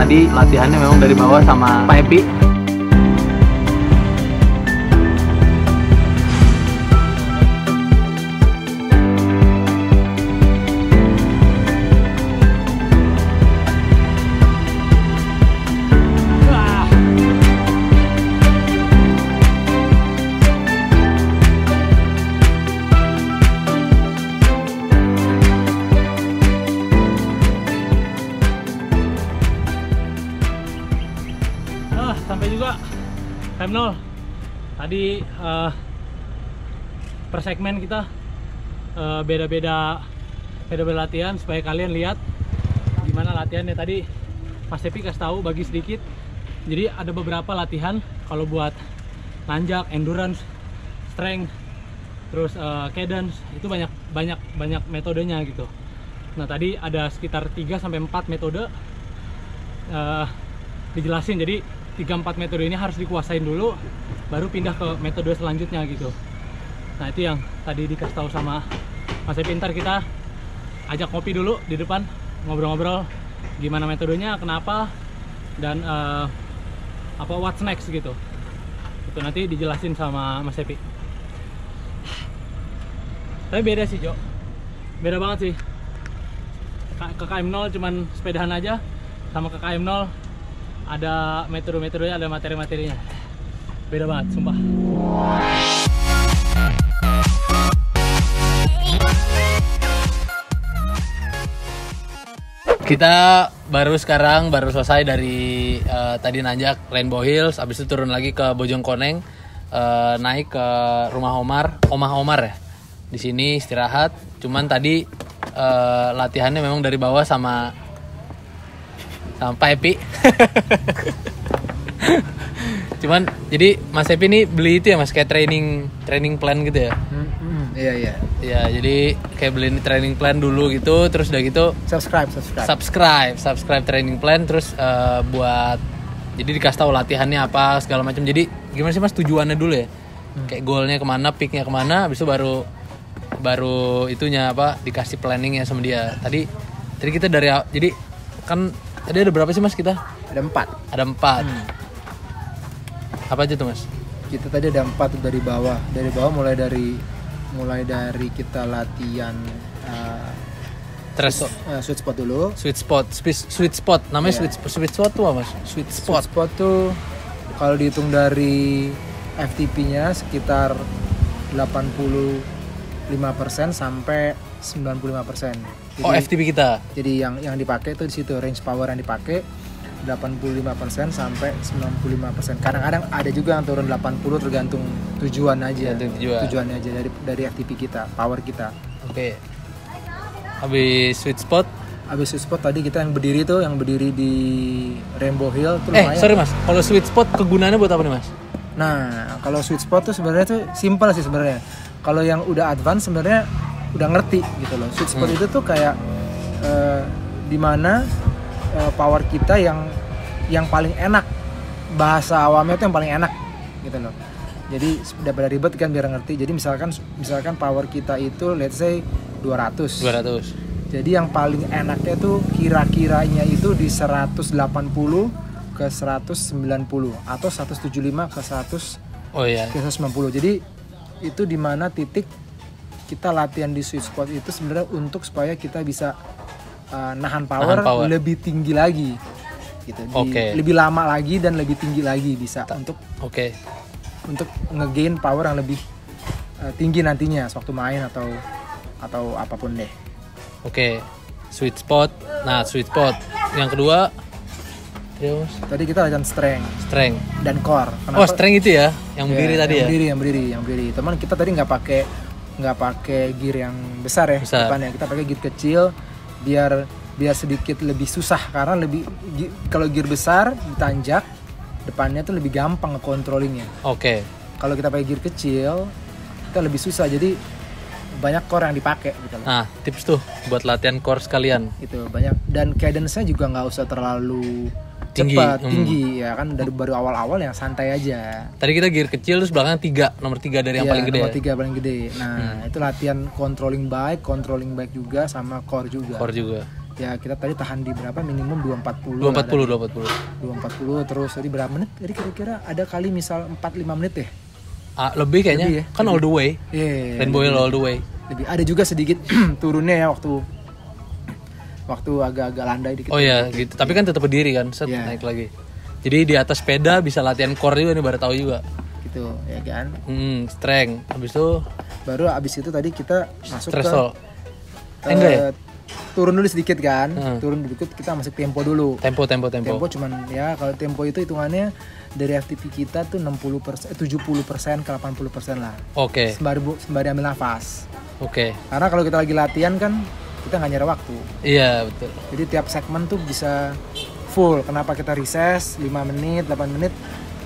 tadi latihannya memang dari bawah sama Pak Epi. Sampai juga time 0. Tadi per segmen kita beda-beda latihan supaya kalian lihat gimana latihannya. Tadi Mas Epi kasih tahu, bagi sedikit. Jadi ada beberapa latihan kalau buat nanjak, endurance, strength, terus cadence, itu banyak metodenya gitu. Nah, tadi ada sekitar 3 sampai 4 metode dijelasin. Jadi 3-4 metode ini harus dikuasain dulu, baru pindah ke metode selanjutnya gitu. Nah, itu yang tadi dikasih tahu sama Mas Epi. Ntar kita ajak ngopi dulu di depan, ngobrol-ngobrol gimana metodenya, kenapa, dan what's next gitu. Itu nanti dijelasin sama Mas Epi. Tapi beda sih, Jo. Beda banget sih. KKM 0 cuman sepedahan aja, sama KKM 0 ada metode-metodenya, ada materi-materinya. Beda banget, sumpah. Kita baru selesai dari tadi nanjak Rainbow Hills, habis itu turun lagi ke Bojongkoneng, naik ke rumah Omah Omar ya. Di sini istirahat. Cuman tadi latihannya memang dari bawah sama Pak Epi. Cuman jadi Mas Epi ini beli itu ya Mas, kayak training plan gitu ya. Iya. Ya, jadi kayak beli training plan dulu gitu, terus udah gitu subscribe training plan, terus buat jadi dikasih tahu latihannya apa segala macam. Jadi gimana sih Mas tujuannya dulu ya? Kayak goalnya kemana, peaknya kemana, habis itu baru itunya apa, dikasih planningnya sama dia. Tadi kita jadi kan tadi ada berapa sih Mas kita? Ada 4. Ada 4. Apa aja tuh Mas? Kita tadi ada 4 dari bawah. Dari bawah mulai dari kita latihan sweet spot dulu. Sweet spot. Namanya yeah. Sweet spot tuh apa Mas? Sweet spot tuh kalau dihitung dari FTP-nya sekitar 85% sampai 95%. Jadi, FTP kita. Jadi yang dipakai itu di situ, range power yang dipakai 85% sampai 95%. Kadang-kadang ada juga yang turun 80, tergantung tujuan aja. Tujuannya aja dari FTP kita, power kita. Oke. Habis sweet spot tadi kita yang berdiri di Rainbow Hill tuh lumayan. Sorry Mas, kalau sweet spot kegunaannya buat apa nih Mas? Nah, kalau sweet spot tuh sebenarnya tuh simple sih sebenarnya. Kalau yang udah advance sebenarnya udah ngerti gitu loh. Sweet spot itu tuh kayak di mana power kita yang paling enak, bahasa awamnya tuh yang paling enak gitu loh. Jadi daripada ribet kan biar ngerti. Jadi misalkan power kita itu let's say 200. Jadi yang paling enaknya tuh kira-kiranya itu di 180 ke 190 atau 175 ke 100 ke 190. Jadi itu di mana titik kita latihan di sweet spot itu sebenarnya untuk supaya kita bisa nahan power lebih tinggi lagi gitu. Lebih lama lagi dan lebih tinggi lagi bisa untuk nge-gain power yang lebih tinggi nantinya sewaktu main atau apapun deh. Sweet spot. Nah, sweet spot. Yang kedua tadi kita latihan strength dan core. Kenapa? Strength itu ya, yang berdiri tadi yang berdiri. Teman kita tadi nggak pakai gear yang besar ya depannya. Kita pakai gear kecil biar sedikit lebih susah, karena kalau gear besar ditanjak depannya tuh lebih gampang nge-controllingnya. Kalau kita pakai gear kecil kita lebih susah, jadi banyak core yang dipakai gitu. Nah, tips tuh buat latihan core sekalian. Itu banyak, dan cadence-nya juga nggak usah terlalu tinggi ya kan, dari baru awal-awal yang santai aja. Tadi kita gear kecil terus belakangnya nomor 3 dari yang paling gede. Nomor 3 paling gede. Nah, itu latihan controlling bike juga sama core juga. Ya kita tadi tahan di berapa, minimum 240 240 terus tadi berapa menit, jadi kira-kira ada kali misal 4-5 menit deh. Lebih kayaknya lebih ya? kan all the way. Rainbow all the way. Lebih ada juga sedikit turunnya ya waktu agak-agak landai dikit. Oh iya gitu, tapi kan tetap berdiri kan, naik lagi. Jadi di atas sepeda bisa latihan core juga nih, baru tahu juga. Gitu ya kan. Strength. Habis itu tadi kita masuk threshold. ke Enggak ya? Turun dulu sedikit kan. Turun dikit kita masuk tempo dulu. Tempo Cuman ya kalau tempo itu hitungannya dari FTP kita tuh 70% ke 80% lah. Oke. Sembari ambil nafas. Oke. Karena kalau kita lagi latihan kan kita nggak nyari waktu. Iya betul. Jadi tiap segmen tuh bisa full. Kenapa kita recess 5 menit, 8 menit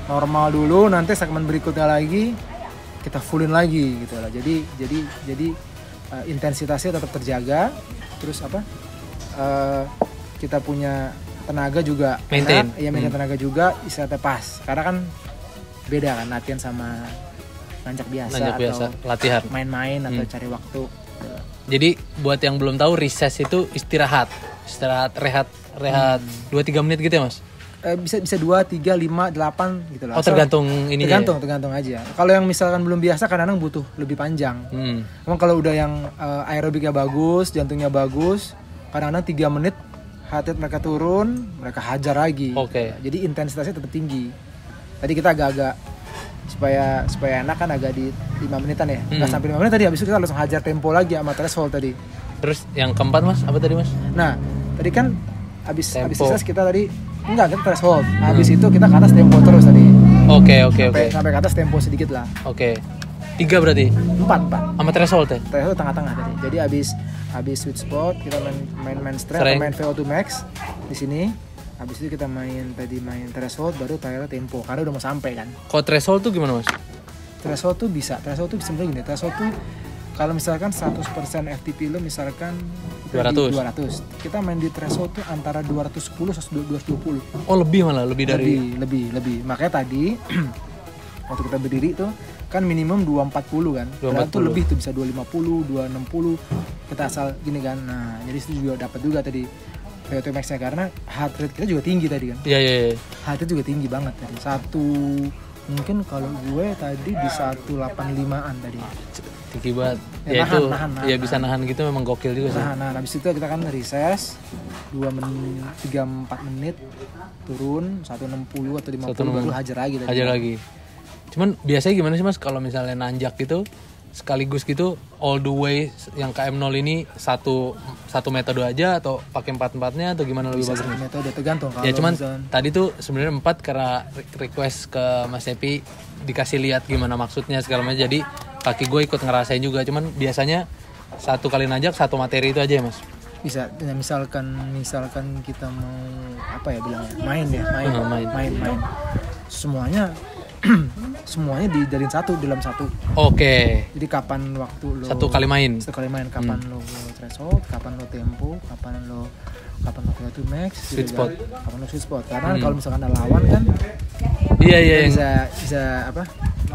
normal dulu, nanti segmen berikutnya lagi kita fullin lagi gitu lah. Jadi intensitasnya tetap terjaga. Terus kita punya tenaga juga maintain tenaga juga, istirahatnya pas. Karena kan beda kan latihan sama nanjak biasa atau latihan main-main atau cari waktu. Jadi buat yang belum tahu, recess itu istirahat rehat 2-3 menit gitu ya Mas? Bisa 2, 3, 5, 8 gitu lah. Oh tergantung ini ya? Tergantung aja. Kalau yang misalkan belum biasa kadang-kadang butuh lebih panjang. Emang kalau udah yang aerobiknya bagus, jantungnya bagus, kadang-kadang 3 menit heart rate mereka turun, mereka hajar lagi. Oke. Jadi intensitasnya tetap tinggi. Tadi kita agak-agak supaya enak kan agak di 5 menitan ya. Nggak sampai 5 menit tadi, habis itu kita langsung hajar tempo lagi sama threshold tadi. Terus yang keempat Mas, apa tadi Mas? Nah, tadi kan habis recess kita tadi kita threshold. Habis itu kita ke atas tempo terus tadi. Oke. Sampai ke atas tempo sedikit lah. Oke. 3 berarti? 4. Sama threshold ya? Threshold tengah-tengah tadi. Jadi habis sweet spot kita main strength, main VO2 max di sini. Habis itu kita main threshold, baru terakhir tempo karena udah mau sampai kan. Kalau threshold tuh gimana Mas? Threshold tuh bisa sebenarnya gini. Threshold tuh kalau misalkan 100% FTP lo misalkan 200. Kita main di threshold tuh antara 210 sampai 220. Oh, lebih dari lebih. Makanya tadi waktu kita berdiri tuh kan minimum 240 kan. 240 tuh lebih tuh bisa 250, 260. Kita asal gini kan. Nah, jadi itu juga dapat juga tadi VO2 max-nya karena heart rate kita juga tinggi tadi kan. Iya. Heart rate juga tinggi banget tadi. Mungkin kalau gue tadi di 185-an tadi. Tinggi banget. Nahan, bisa nahan gitu, memang gokil juga sih. Nah, habis itu kita kan recess 3-4 menit turun 160 atau 50 baru hajar lagi tadi. Hajar lagi. Cuman biasanya gimana sih Mas kalau misalnya nanjak gitu sekaligus gitu all the way yang KM0 ini satu metode aja atau pakai 4-4-nya atau gimana lebih bagus? Metode tergantung kalau ya cuman tadi tuh sebenarnya 4 karena request ke Mas Epi dikasih lihat gimana maksudnya segala macam, jadi kaki gue ikut ngerasain juga. Cuman biasanya satu kali nanjak satu materi itu aja ya Mas? Bisa ya, misalkan kita mau apa ya bilangnya main semuanya dijalin dalam satu. Oke. Jadi kapan waktu lo satu kali main kapan lo threshold, kapan lo tempo, kapan lo VO2 max, sweet spot. Kapan lo sweet spot. Karena kalau misalkan ada lawan kan iya bisa apa?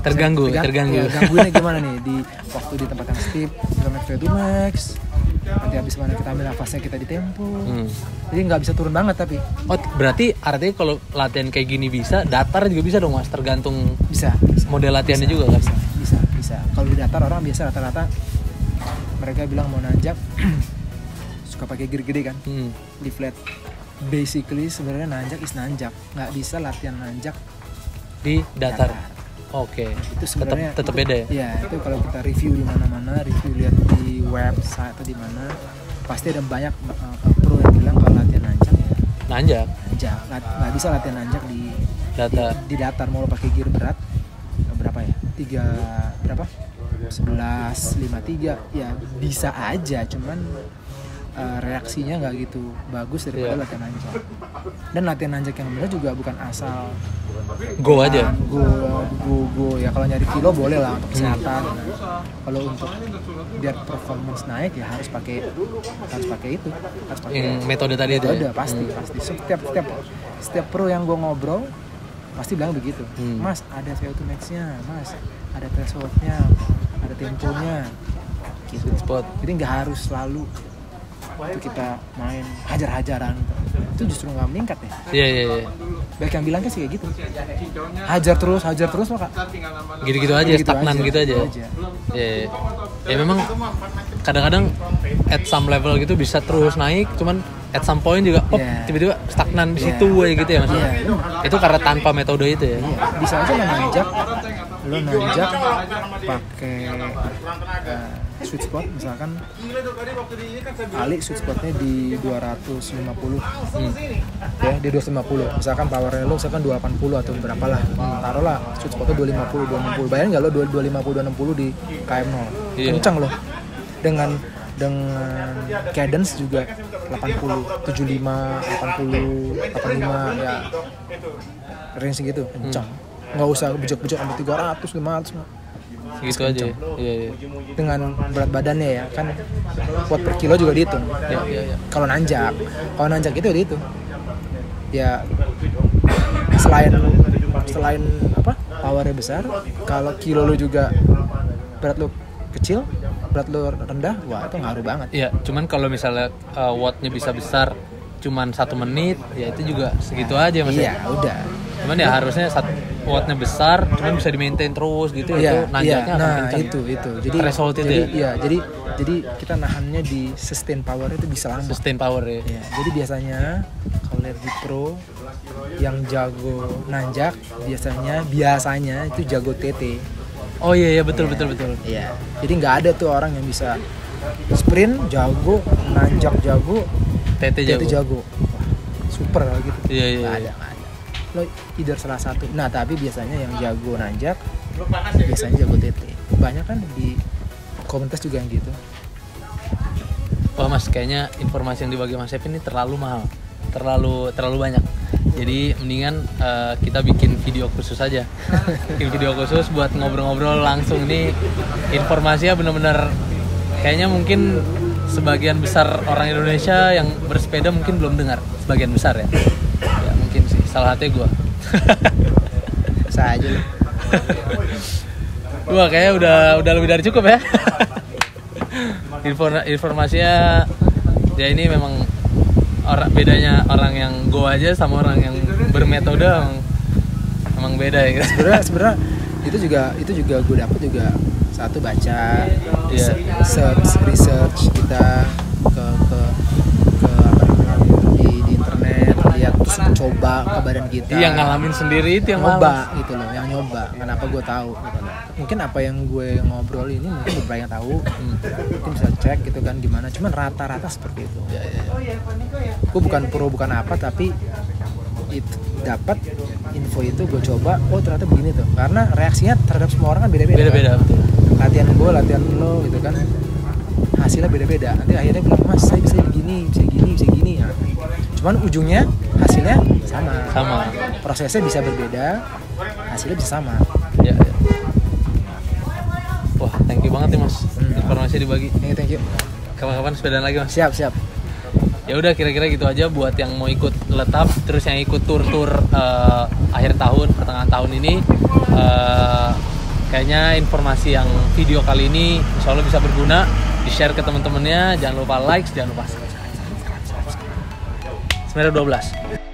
Terganggu. Ya, gangguinnya gimana nih di waktu di tempat yang steep, kita main VO2 max. Nanti habis mana kita ambil nafasnya kita di tempo. Jadi nggak bisa turun banget tapi. Oh berarti artinya kalau latihan kayak gini bisa, datar juga bisa dong Mas, tergantung bisa. Model latihannya juga kan? Bisa. Kalau di datar orang biasa rata-rata mereka bilang mau nanjak suka pakai gear gede kan, di flat. Basically sebenarnya nanjak is nanjak, nggak bisa latihan nanjak di datar. Oke. Itu sebenarnya tetap beda ya? Iya, itu kalau kita review di mana-mana, lihat di website atau di mana, pasti ada banyak pro yang bilang kalau latihan nanjak nggak bisa latihan nanjak di datar. Mau lo pakai gear berat berapa ya? 11.53 ya bisa aja, cuman reaksinya nggak gitu bagus daripada latihan nanjak. Dan latihan nanjak yang benar juga bukan asal go aja. Go ya, kalau nyari kilo boleh lah untuk kesehatan. Kalau untuk biar performance naik ya harus pakai metode tadi itu. Pasti. Setiap pro yang gue ngobrol pasti bilang begitu. Mas, ada VO2 max-nya, Mas, ada threshold-nya, ada temponya. Gitu. Sweet spot. Jadi nggak harus selalu itu kita main hajar-hajaran itu justru nggak meningkat ya. Iya. Banyak yang bilang kan sih kayak gitu, hajar terus maka Gitu-gitu aja, stagnan gitu aja. Iya. Ya memang kadang-kadang at some level gitu bisa terus naik, cuman at some point juga tiba-tiba stagnan di situ aja gitu ya Mas. Itu karena tanpa metode itu ya. Iya, bisa aja lo nanjak pakai sweet spot, misalkan Ali sweet spotnya di 250 ya, di 250 misalkan powernya lo misalkan 280 atau berapa lah, taruhlah sweet spotnya 250 260, bayangin nggak lo 250 260 di KM0 kencang lo, dengan cadence juga 80 75 80 85 ya, range segitu kencang. Nggak usah bejok-bejok sampai 300 500 gitu aja. Iya. Dengan berat badannya ya kan, watt per kilo juga dihitung. Iya. Kalau nanjak itu dihitung ya, selain apa powernya besar, kalau kilo lu juga berat lu kecil, berat lu rendah, wah itu ngaruh banget. Iya, cuman kalau misalnya wattnya bisa besar cuman 1 menit ya itu juga segitu aja Mas. Iya, udah. Cuman ya harusnya wattnya besar, cuman bisa di-maintain terus gitu, itu nanjaknya akan kencang. Itu. Jadi threshold itu ya. Iya, jadi kita nahannya di sustain power itu bisa lama. Sustain power ya. Iya, jadi biasanya kalau lihat di pro yang jago nanjak biasanya itu jago TT. Oh iya betul. Iya. Jadi nggak ada tuh orang yang bisa sprint jago, nanjak jago, TT jago. Wah, super gitu. Iya. Nggak ada. Lo either salah satu. Nah, tapi biasanya yang jago nanjak biasanya jago TT. Banyak kan di komunitas juga yang gitu. Wah Mas, kayaknya informasi yang dibagi Mas Ev ini terlalu mahal. Terlalu banyak. Jadi mendingan kita bikin video khusus aja. Bikin video khusus buat ngobrol-ngobrol langsung. Ini informasinya benar-benar kayaknya mungkin sebagian besar orang Indonesia yang bersepeda mungkin belum dengar. Sebagian besar ya. Ya mungkin sih, salah satunya gue. Saya aja loh. Wah kayaknya udah lebih dari cukup ya. Informasinya ya ini memang bedanya orang yang go aja sama orang yang bermetode emang beda ya. Sebenarnya itu juga gue dapet juga satu baca, research kita ke apa namanya di internet, lihat terus coba ke badan kita. Yang ngalamin sendiri itu yang nyoba gitu loh, yang nyoba. Kenapa gue tahu gitu loh. Mungkin apa yang gue ngobrol ini mungkin beberapa yang tahu, mungkin bisa cek gitu kan gimana. Cuman rata-rata seperti itu. Ya. Gue bukan pro bukan apa, tapi itu dapat info itu gue coba, oh ternyata begini tuh. Karena reaksinya terhadap semua orang kan beda-beda. Beda-beda kan? Betul. Latihan gue, latihan lo gitu kan. Hasilnya beda-beda. Nanti akhirnya bilang, "Mas, saya bisa begini, bisa gini." Ya. Cuman ujungnya hasilnya sama. Prosesnya bisa berbeda, hasilnya bisa sama. Ya. Wah, thank you banget nih Mas. Informasi dibagi. Thank you. Kapan-kapan sepedaan lagi Mas. Siap. Ya udah kira-kira gitu aja buat yang mau ikut letap, terus yang ikut tur akhir tahun, pertengahan tahun ini. Kayaknya informasi yang video kali ini insya Allah bisa berguna, di-share ke teman-temannya. Jangan lupa like, jangan lupa subscribe. 912.